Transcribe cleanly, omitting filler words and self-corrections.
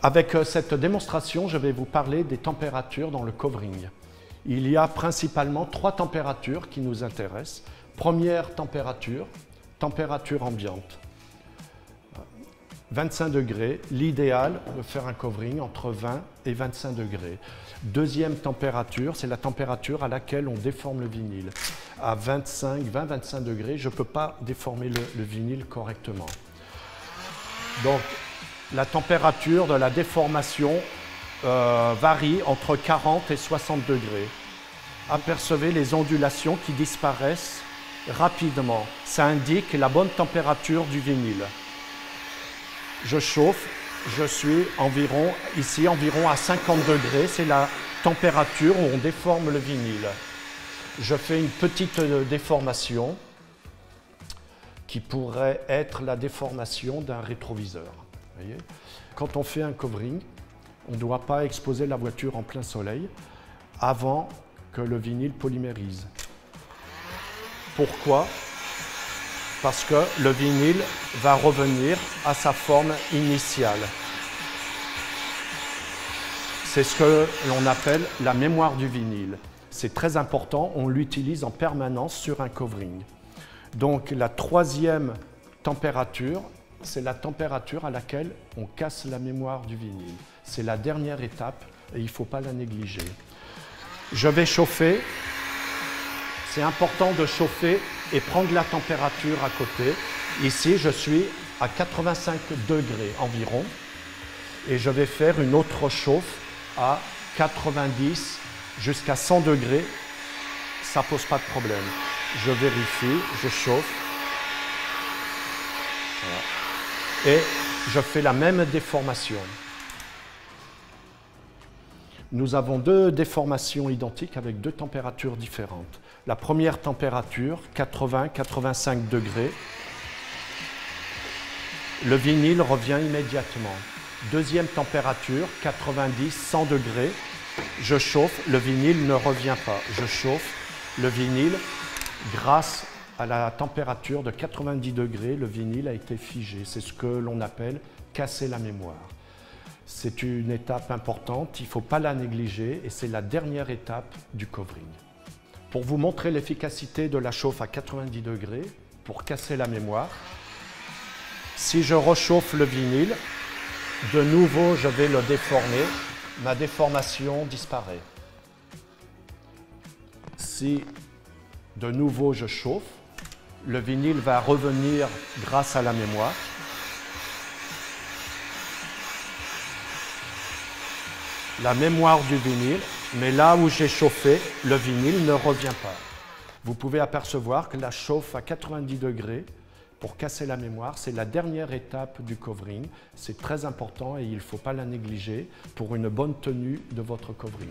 Avec cette démonstration, je vais vous parler des températures dans le covering. Il y a principalement 3 températures qui nous intéressent. Première température, température ambiante. 25 degrés, l'idéal de faire un covering entre 20 et 25 degrés. Deuxième température, c'est la température à laquelle on déforme le vinyle. À 20-25 degrés, je ne peux pas déformer le vinyle correctement. Donc, la température de la déformation varie entre 40 et 60 degrés. Apercevez les ondulations qui disparaissent rapidement. Ça indique la bonne température du vinyle. Je chauffe, je suis environ à 50 degrés, c'est la température où on déforme le vinyle. Je fais une petite déformation qui pourrait être la déformation d'un rétroviseur. Voyez ? Quand on fait un covering, on ne doit pas exposer la voiture en plein soleil avant que le vinyle polymérise. Pourquoi ? Parce que le vinyle va revenir à sa forme initiale. C'est ce que l'on appelle la mémoire du vinyle. C'est très important, on l'utilise en permanence sur un covering. Donc la troisième température, c'est la température à laquelle on casse la mémoire du vinyle. C'est la dernière étape et il ne faut pas la négliger. Je vais chauffer. C'est important de chauffer et prendre la température à côté. Ici, je suis à 85 degrés environ et je vais faire une autre chauffe à 90 jusqu'à 100 degrés. Ça ne pose pas de problème. Je vérifie, je chauffe. Voilà. Et je fais la même déformation. Nous avons 2 déformations identiques avec 2 températures différentes. La première température, 80-85 degrés. Le vinyle revient immédiatement. Deuxième température, 90-100 degrés. Je chauffe, le vinyle ne revient pas. Je chauffe le vinyle. Grâce à la température de 90 degrés, le vinyle a été figé. C'est ce que l'on appelle casser la mémoire. C'est une étape importante, il ne faut pas la négliger et c'est la dernière étape du covering. Pour vous montrer l'efficacité de la chauffe à 90 degrés, pour casser la mémoire, si je rechauffe le vinyle, de nouveau je vais le déformer, ma déformation disparaît. Si de nouveau je chauffe, le vinyle va revenir grâce à la mémoire. La mémoire du vinyle, mais là où j'ai chauffé, le vinyle ne revient pas. Vous pouvez apercevoir que la chauffe à 90 degrés pour casser la mémoire, c'est la dernière étape du covering. C'est très important et il ne faut pas la négliger pour une bonne tenue de votre covering.